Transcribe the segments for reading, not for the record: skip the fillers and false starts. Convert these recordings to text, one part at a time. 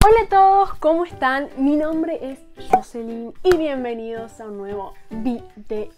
Hola a todos, ¿cómo están? Mi nombre es Jocelyn y bienvenidos a un nuevo video.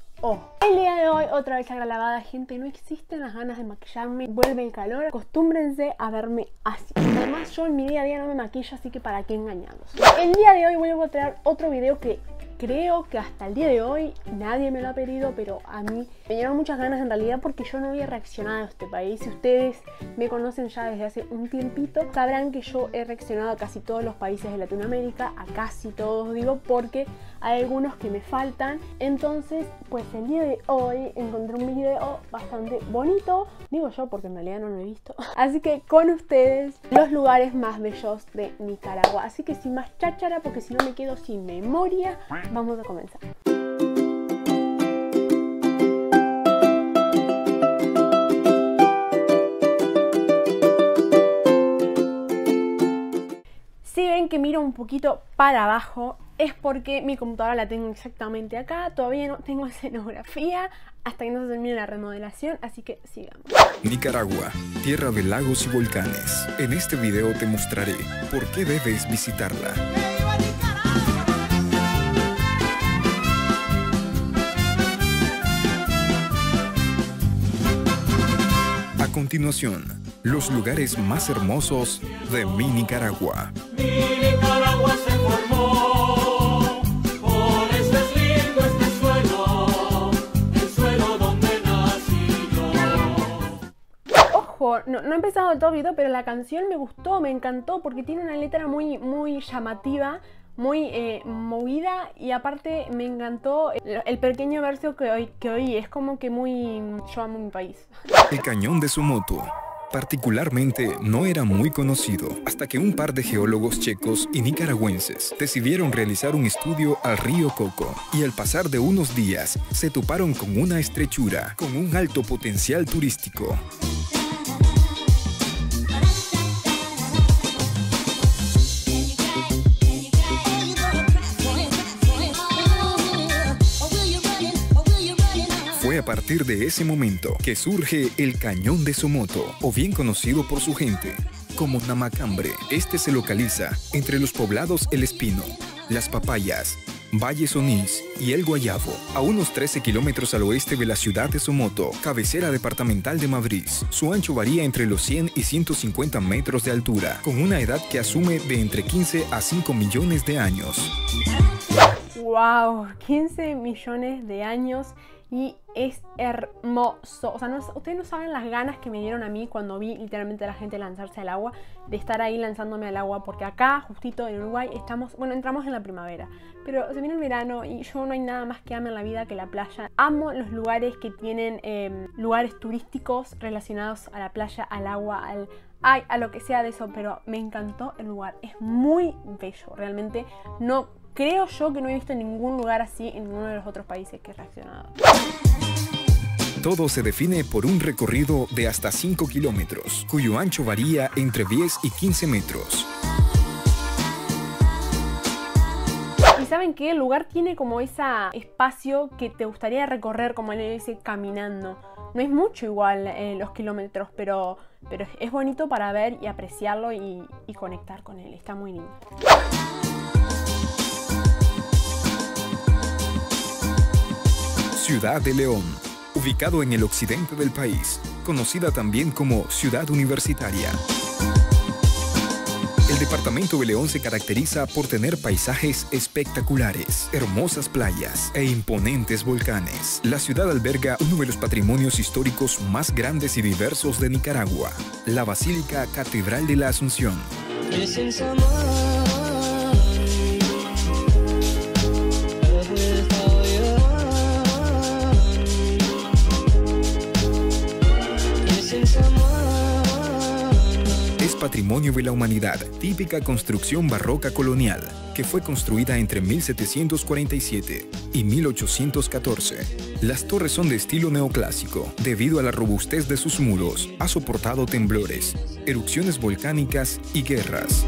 El día de hoy, otra vez la lavada, gente, no existen las ganas de maquillarme, vuelve el calor, acostúmbrense a verme así. Además yo en mi día a día no me maquillo, así que para qué engañarlos. El día de hoy vuelvo a traer otro video que creo que hasta el día de hoy nadie me lo ha pedido, pero a mí me dieron muchas ganas en realidad porque yo no había reaccionado a este país. Si ustedes me conocen ya desde hace un tiempito, sabrán que yo he reaccionado a casi todos los países de Latinoamérica, a casi todos digo, porque hay algunos que me faltan. Entonces, pues el día de hoy encontré un video bastante bonito, digo yo porque en realidad no lo he visto. Así que con ustedes, los lugares más bellos de Nicaragua. Así que sin más cháchara, porque si no me quedo sin memoria, vamos a comenzar. Si ven que miro un poquito para abajo, es porque mi computadora la tengo exactamente acá. Todavía no tengo escenografía hasta que no se termine la remodelación, así que sigamos. Nicaragua, tierra de lagos y volcanes. En este video te mostraré por qué debes visitarla. A continuación, los lugares más hermosos de mi Nicaragua. Mi Nicaragua se formó, por eso es lindo este suelo, el suelo donde nací yo. Ojo, no he empezado todo el video, pero la canción me gustó, me encantó, porque tiene una letra muy llamativa, muy movida, y aparte me encantó el pequeño verso que hoy es como que muy yo amo mi país. El cañón de Somoto. Particularmente no era muy conocido hasta que un par de geólogos checos y nicaragüenses decidieron realizar un estudio al río Coco, y al pasar de unos días se toparon con una estrechura con un alto potencial turístico. Fue a partir de ese momento que surge el Cañón de Somoto, o bien conocido por su gente como Namacambre. Este se localiza entre los poblados El Espino, Las Papayas, Valle Sonís y El Guayabo, a unos 13 kilómetros al oeste de la ciudad de Somoto, cabecera departamental de Madriz. Su ancho varía entre los 100 y 150 metros de altura, con una edad que asume de entre 15 a 5 millones de años. ¡Wow! 15 millones de años. Y es hermoso. O sea, ustedes no saben las ganas que me dieron a mí cuando vi literalmente a la gente lanzarse al agua, de estar ahí lanzándome al agua, porque acá, justito en Uruguay, entramos en la primavera, pero se viene el verano y yo no hay nada más que ame en la vida que la playa. Amo los lugares que tienen lugares turísticos relacionados a la playa, al agua, a lo que sea de eso, pero me encantó el lugar. Es muy bello, realmente. No creo yo que no he visto ningún lugar así en ninguno de los otros países que he reaccionado. Todo se define por un recorrido de hasta 5 kilómetros, cuyo ancho varía entre 10 y 15 metros. Y ¿saben qué? El lugar tiene como ese espacio que te gustaría recorrer, como ese caminando. No es mucho igual los kilómetros, pero es bonito para ver y apreciarlo y conectar con él. Está muy lindo. Ciudad de León, ubicado en el occidente del país, conocida también como Ciudad Universitaria. El departamento de León se caracteriza por tener paisajes espectaculares, hermosas playas e imponentes volcanes. La ciudad alberga uno de los patrimonios históricos más grandes y diversos de Nicaragua, la Basílica Catedral de la Asunción. Es patrimonio de la humanidad, típica construcción barroca colonial, que fue construida entre 1747 y 1814. Las torres son de estilo neoclásico. Debido a la robustez de sus muros, ha soportado temblores, erupciones volcánicas y guerras.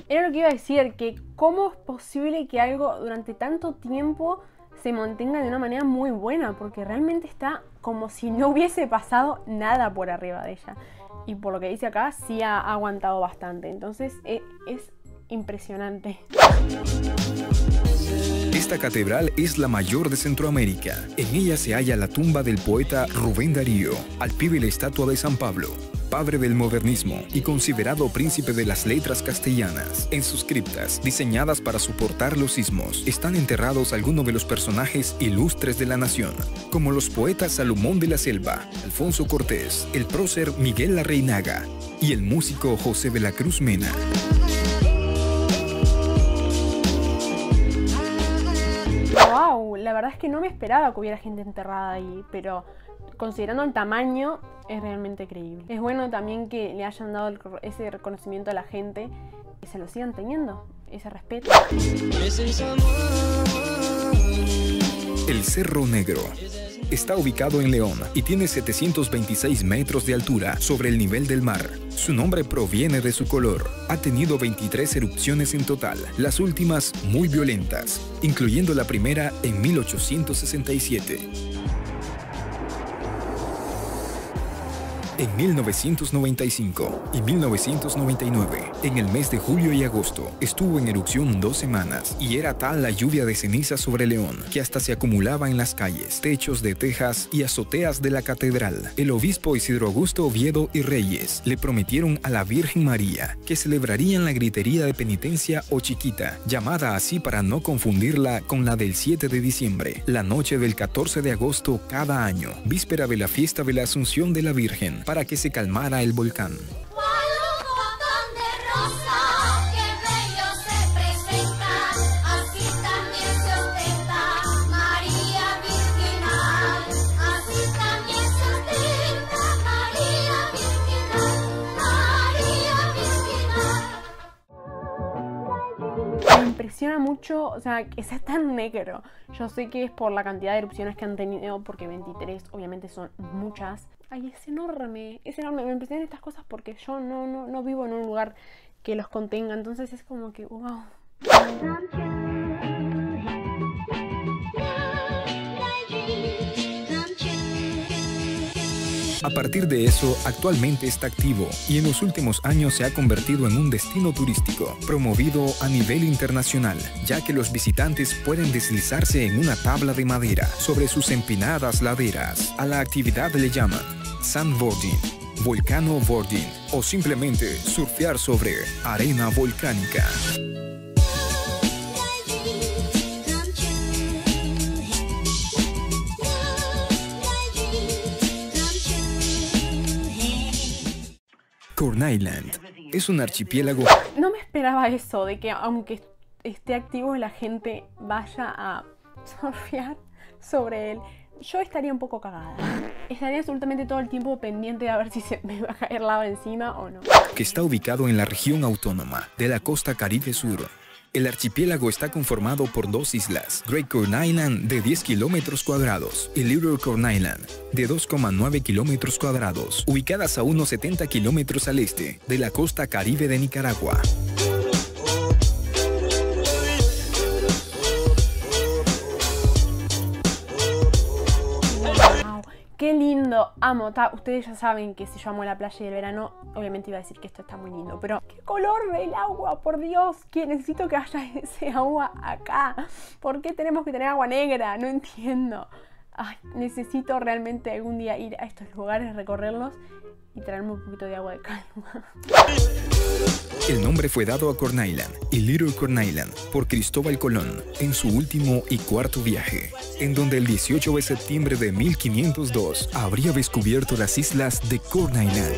Era lo que iba a decir, que cómo es posible que algo durante tanto tiempo se mantenga de una manera muy buena, porque realmente está como si no hubiese pasado nada por arriba de ella. y por lo que dice acá sí ha aguantado bastante, entonces es impresionante. Esta catedral es la mayor de Centroamérica. En ella se halla la tumba del poeta Rubén Darío, al pie de la estatua de San Pablo, padre del modernismo y considerado príncipe de las letras castellanas. En sus criptas, diseñadas para soportar los sismos, están enterrados algunos de los personajes ilustres de la nación, como los poetas Salomón de la Selva, Alfonso Cortés, el prócer Miguel Larreinaga y el músico José de la Cruz Mena. Wow, la verdad es que no me esperaba que hubiera gente enterrada ahí, pero considerando el tamaño es realmente creíble. Es bueno también que le hayan dado ese reconocimiento a la gente, que se lo sigan teniendo, ese respeto. El Cerro Negro está ubicado en León y tiene 726 metros de altura sobre el nivel del mar. Su nombre proviene de su color. Ha tenido 23 erupciones en total, las últimas muy violentas, incluyendo la primera en 1867. En 1995 y 1999, en el mes de julio y agosto, estuvo en erupción 2 semanas y era tal la lluvia de ceniza sobre León que hasta se acumulaba en las calles, techos de tejas y azoteas de la catedral. El obispo Isidro Augusto Oviedo y Reyes le prometieron a la Virgen María que celebrarían la gritería de penitencia o chiquita, llamada así para no confundirla con la del 7 de diciembre, la noche del 14 de agosto cada año, víspera de la fiesta de la Asunción de la Virgen, para que se calmara el volcán. Me impresiona mucho, o sea, que sea tan negro. Yo sé que es por la cantidad de erupciones que han tenido, porque 23 obviamente son muchas. Ay, es enorme, es enorme. Me impresionan estas cosas porque yo no vivo en un lugar que los contenga, entonces es como que, wow. A partir de eso, actualmente está activo y en los últimos años se ha convertido en un destino turístico, promovido a nivel internacional, ya que los visitantes pueden deslizarse en una tabla de madera sobre sus empinadas laderas. A la actividad le llaman sandboarding, volcanoboarding o simplemente surfear sobre arena volcánica. Corn Island es un archipiélago. No me esperaba eso, de que aunque esté activo la gente vaya a surfear sobre él. Yo estaría un poco cagada. Estaría absolutamente todo el tiempo pendiente de a ver si se me va a caer lava encima o no. Que está ubicado en la región autónoma de la costa Caribe Sur. El archipiélago está conformado por 2 islas, Great Corn Island de 10 kilómetros cuadrados y Little Corn Island de 2,9 kilómetros cuadrados, ubicadas a unos 70 kilómetros al este de la costa Caribe de Nicaragua. Qué lindo, amo. Ustedes ya saben que si yo amo la playa y el verano, obviamente iba a decir que esto está muy lindo. Pero, ¿qué color del agua? Por Dios, que necesito que haya ese agua acá. ¿Por qué tenemos que tener agua negra? No entiendo. Ay, necesito realmente algún día ir a estos lugares, recorrerlos y traerme un poquito de agua de calma. El nombre fue dado a Corn Island y Little Corn Island por Cristóbal Colón en su último y cuarto viaje, en donde el 18 de septiembre de 1502 habría descubierto las islas de Corn Island.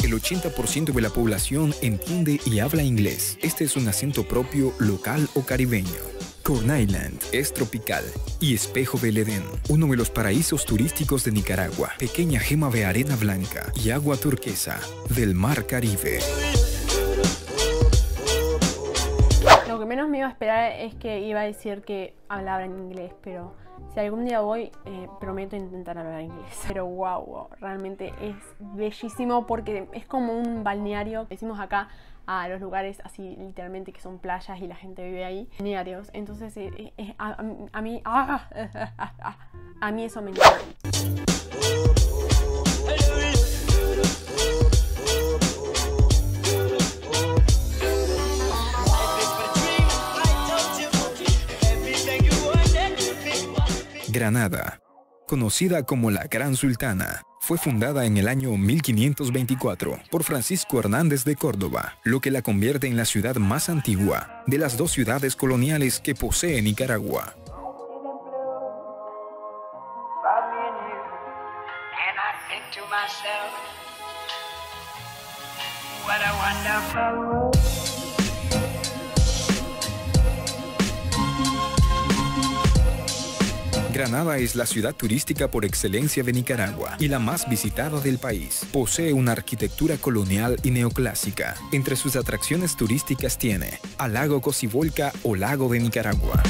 El 80% de la población entiende y habla inglés. Este es un acento propio, local o caribeño. Corn Island es tropical y espejo del Edén, uno de los paraísos turísticos de Nicaragua, pequeña gema de arena blanca y agua turquesa del mar Caribe. Lo que menos me iba a esperar es que iba a decir que hablaba en inglés, pero si algún día voy, prometo intentar hablar inglés. Pero wow, realmente es bellísimo porque es como un balneario. Decimos acá a los lugares así literalmente que son playas y la gente vive ahí, balnearios. Entonces a mí eso me encanta. Granada, conocida como la Gran Sultana, fue fundada en el año 1524 por Francisco Hernández de Córdoba, lo que la convierte en la ciudad más antigua de las dos ciudades coloniales que posee Nicaragua. Granada es la ciudad turística por excelencia de Nicaragua y la más visitada del país. Posee una arquitectura colonial y neoclásica. Entre sus atracciones turísticas tiene al lago Cocibolca o lago de Nicaragua.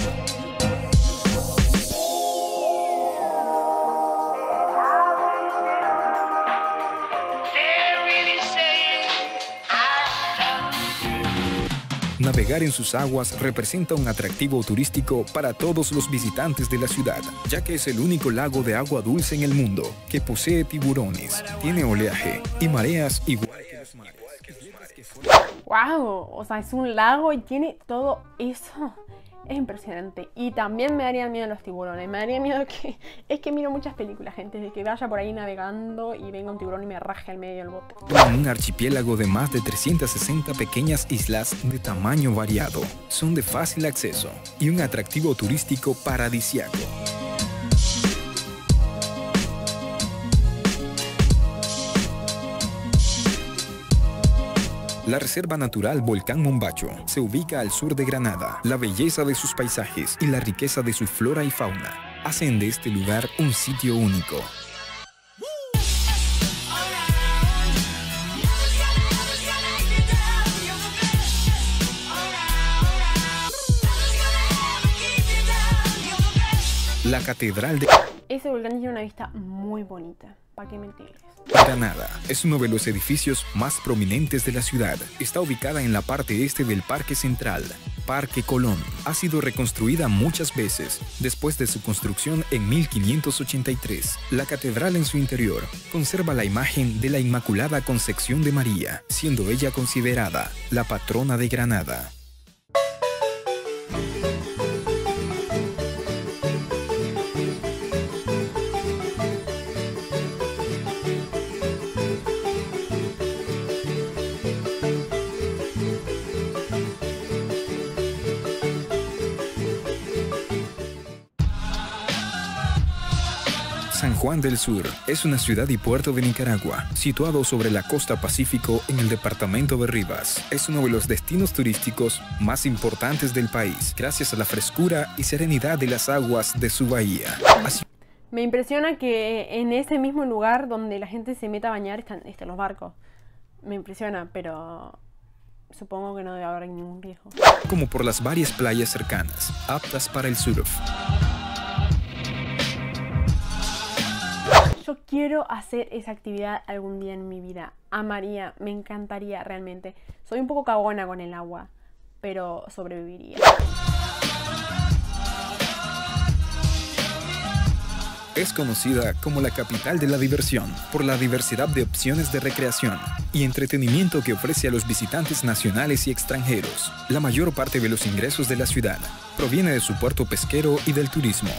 Navegar en sus aguas representa un atractivo turístico para todos los visitantes de la ciudad, ya que es el único lago de agua dulce en el mundo que posee tiburones, tiene oleaje y mareas igual que los mares. ¡Wow! O sea, es un lago y tiene todo eso. Es impresionante. Y también me darían miedo los tiburones. Me daría miedo que... Es que miro muchas películas, gente, de que vaya por ahí navegando y venga un tiburón y me raje al medio del bote. Un archipiélago de más de 360 pequeñas islas de tamaño variado. Son de fácil acceso y un atractivo turístico paradisiaco. La Reserva Natural Volcán Mombacho se ubica al sur de Granada. La belleza de sus paisajes y la riqueza de su flora y fauna hacen de este lugar un sitio único. La Catedral de Ese volcán tiene una vista muy bonita. ¿Para qué mentirles? Granada es uno de los edificios más prominentes de la ciudad. Está ubicada en la parte este del Parque Central, Parque Colón. Ha sido reconstruida muchas veces después de su construcción en 1583. La catedral en su interior conserva la imagen de la Inmaculada Concepción de María, siendo ella considerada la patrona de Granada. San Juan del Sur es una ciudad y puerto de Nicaragua, situado sobre la costa Pacífico en el departamento de Rivas. Es uno de los destinos turísticos más importantes del país, gracias a la frescura y serenidad de las aguas de su bahía. Me impresiona que en ese mismo lugar donde la gente se meta a bañar están los barcos. Me impresiona, pero supongo que no debe haber ningún riesgo. Como por las varias playas cercanas, aptas para el surf. Yo quiero hacer esa actividad algún día en mi vida. Amaría, me encantaría realmente. Soy un poco cagona con el agua, pero sobreviviría. Es conocida como la capital de la diversión por la diversidad de opciones de recreación y entretenimiento que ofrece a los visitantes nacionales y extranjeros. La mayor parte de los ingresos de la ciudad proviene de su puerto pesquero y del turismo.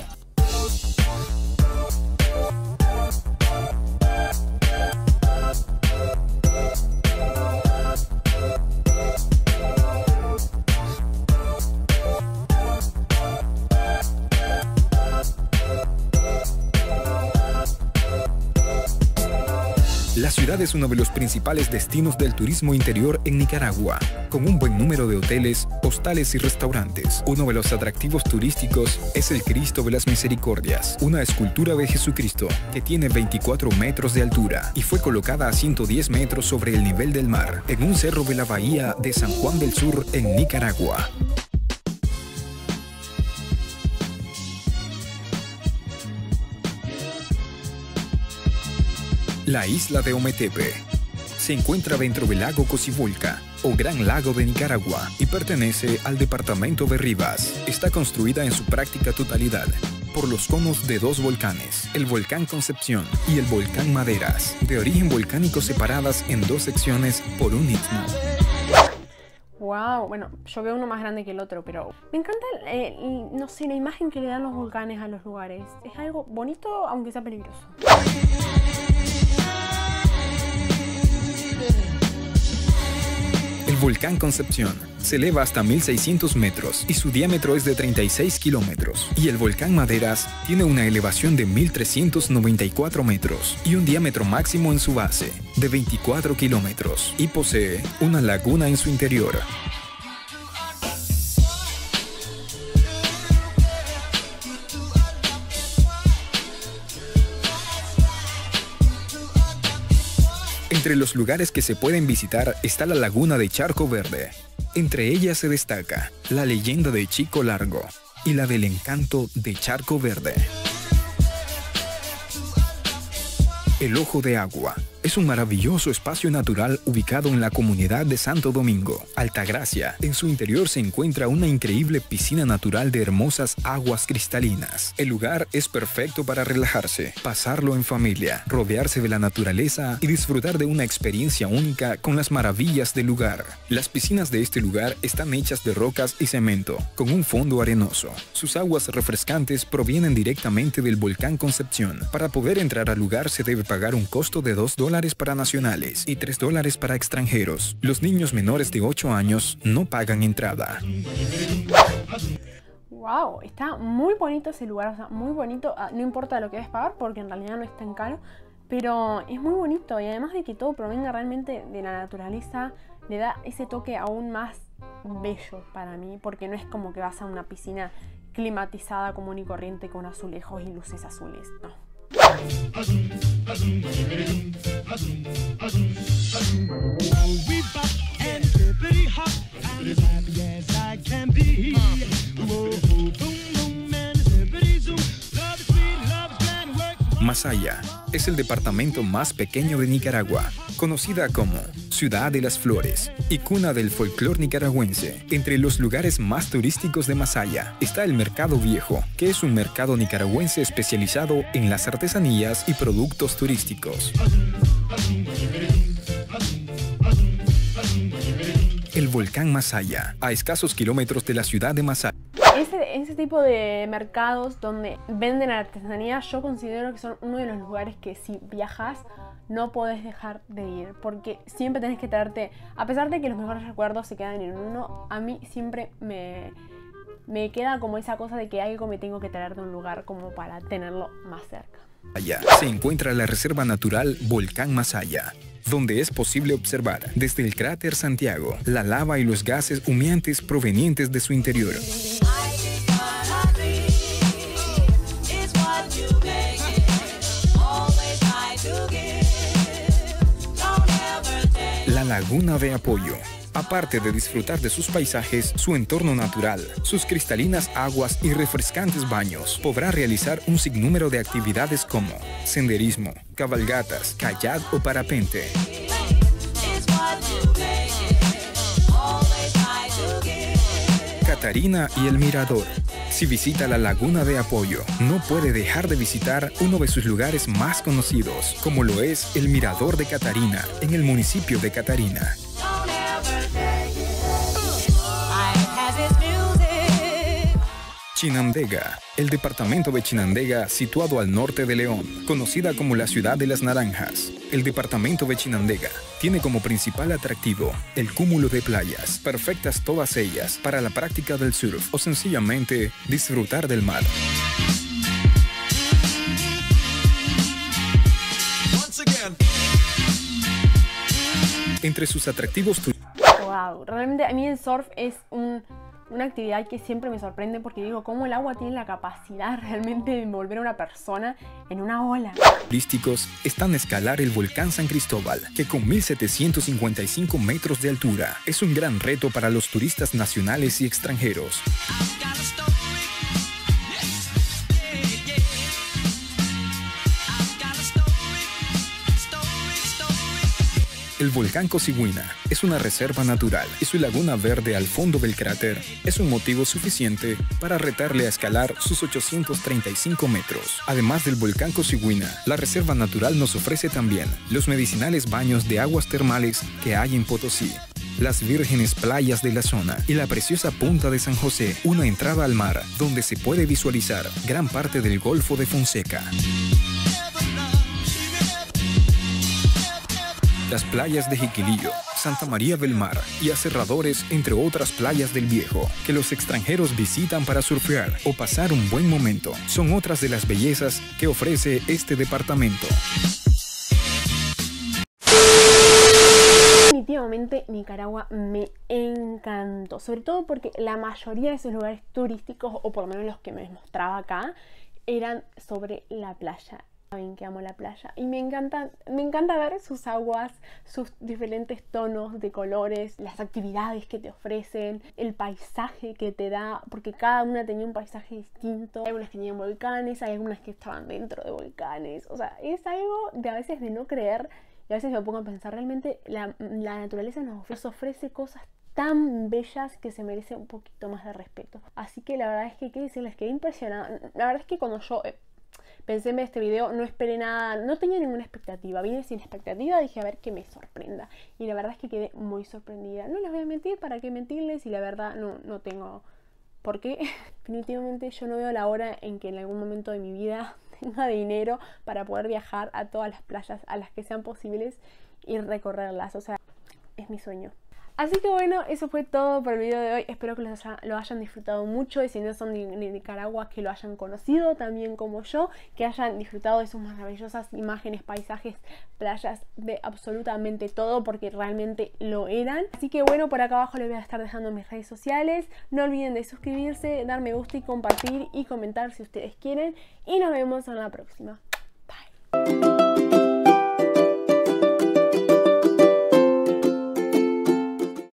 La ciudad es uno de los principales destinos del turismo interior en Nicaragua, con un buen número de hoteles, hostales y restaurantes. Uno de los atractivos turísticos es el Cristo de las Misericordias, una escultura de Jesucristo que tiene 24 metros de altura y fue colocada a 110 metros sobre el nivel del mar, en un cerro de la bahía de San Juan del Sur, en Nicaragua. La isla de Ometepe se encuentra dentro del lago Cocibolca, o Gran Lago de Nicaragua, y pertenece al departamento de Rivas. Está construida en su práctica totalidad por los conos de dos volcanes, el volcán Concepción y el volcán Maderas, de origen volcánico separadas en dos secciones por un istmo. Wow, bueno, yo veo uno más grande que el otro, pero me encanta, no sé, la imagen que le dan los volcanes a los lugares. Es algo bonito, aunque sea peligroso. El volcán Concepción se eleva hasta 1600 metros y su diámetro es de 36 kilómetros. Y el volcán Maderas tiene una elevación de 1394 metros y un diámetro máximo en su base de 24 kilómetros y posee una laguna en su interior. Entre los lugares que se pueden visitar está la laguna de Charco Verde. Entre ellas se destaca la leyenda de Chico Largo y la del encanto de Charco Verde. El Ojo de Agua es un maravilloso espacio natural ubicado en la comunidad de Santo Domingo, Altagracia. En su interior se encuentra una increíble piscina natural de hermosas aguas cristalinas. El lugar es perfecto para relajarse, pasarlo en familia, rodearse de la naturaleza y disfrutar de una experiencia única con las maravillas del lugar. Las piscinas de este lugar están hechas de rocas y cemento, con un fondo arenoso. Sus aguas refrescantes provienen directamente del volcán Concepción. Para poder entrar al lugar se debe pagar un costo de $2 para nacionales y $3 para extranjeros. Los niños menores de 8 años no pagan entrada. Wow, está muy bonito ese lugar, o sea, muy bonito. No importa lo que debes pagar porque en realidad no es tan caro, pero es muy bonito y además de que todo provenga realmente de la naturaleza, le da ese toque aún más bello para mí, porque no es como que vas a una piscina climatizada común y corriente con azulejos y luces azules, no. Masaya es el departamento más pequeño de Nicaragua, conocida como Ciudad de las Flores y cuna del folclore nicaragüense. Entre los lugares más turísticos de Masaya está el Mercado Viejo, que es un mercado nicaragüense especializado en las artesanías y productos turísticos. El volcán Masaya, a escasos kilómetros de la ciudad de Masaya. Ese tipo de mercados donde venden artesanía, yo considero que son uno de los lugares que si viajas no podés dejar de ir, porque siempre tenés que traerte, a pesar de que los mejores recuerdos se quedan en uno, a mí siempre me queda como esa cosa de que algo me tengo que traer de un lugar como para tenerlo más cerca. Allá se encuentra la reserva natural Volcán Masaya, donde es posible observar desde el cráter Santiago la lava y los gases humeantes provenientes de su interior. La Laguna de Apoyo. Aparte de disfrutar de sus paisajes, su entorno natural, sus cristalinas aguas y refrescantes baños, podrá realizar un sinnúmero de actividades como senderismo, cabalgatas, kayak o parapente. Catarina y el Mirador. Si visita la Laguna de Apoyo, no puede dejar de visitar uno de sus lugares más conocidos, como lo es el Mirador de Catarina, en el municipio de Catarina. Chinandega, el departamento de Chinandega situado al norte de León, conocida como la Ciudad de las Naranjas. El departamento de Chinandega tiene como principal atractivo el cúmulo de playas, perfectas todas ellas para la práctica del surf o sencillamente disfrutar del mar. Entre sus atractivos turísticos. Wow, realmente a mí el surf es una actividad que siempre me sorprende porque digo, cómo el agua tiene la capacidad realmente de envolver a una persona en una ola. Turísticos están a escalar el volcán San Cristóbal, que con 1755 metros de altura es un gran reto para los turistas nacionales y extranjeros. El volcán Cosiguina es una reserva natural y su laguna verde al fondo del cráter es un motivo suficiente para retarle a escalar sus 835 metros. Además del volcán Cosiguina, la reserva natural nos ofrece también los medicinales baños de aguas termales que hay en Potosí, las vírgenes playas de la zona y la preciosa punta de San José, una entrada al mar donde se puede visualizar gran parte del Golfo de Fonseca. Las playas de Jiquilillo, Santa María del Mar y Aserradores, entre otras playas del Viejo, que los extranjeros visitan para surfear o pasar un buen momento, son otras de las bellezas que ofrece este departamento. Definitivamente Nicaragua me encantó, sobre todo porque la mayoría de esos lugares turísticos, o por lo menos los que me mostraba acá, eran sobre la playa. Saben que amo la playa y me encanta ver sus aguas, sus diferentes tonos de colores, las actividades que te ofrecen, el paisaje que te da, porque cada una tenía un paisaje distinto. Hay algunas que tenían volcanes, hay algunas que estaban dentro de volcanes, o sea, es algo de a veces de no creer, y a veces me pongo a pensar, realmente la naturaleza nos ofrece cosas tan bellas que se merece un poquito más de respeto. Así que la verdad es que, ¿qué decirles? Quedé impresionada. La verdad es que cuando yo pensé en ver este video, no esperé nada, no tenía ninguna expectativa, vine sin expectativa, dije a ver que me sorprenda, y la verdad es que quedé muy sorprendida. No les voy a mentir, ¿para qué mentirles? Y la verdad no tengo por qué. Definitivamente yo no veo la hora en que en algún momento de mi vida tenga dinero para poder viajar a todas las playas a las que sean posibles y recorrerlas, o sea, es mi sueño. Así que bueno, eso fue todo por el video de hoy. Espero que lo hayan disfrutado mucho, y si no son de Nicaragua, que lo hayan conocido también como yo, que hayan disfrutado de sus maravillosas imágenes, paisajes, playas, de absolutamente todo, porque realmente lo eran. Así que bueno, por acá abajo les voy a estar dejando mis redes sociales. No olviden de suscribirse, dar me gusta y compartir y comentar si ustedes quieren. Y nos vemos en la próxima.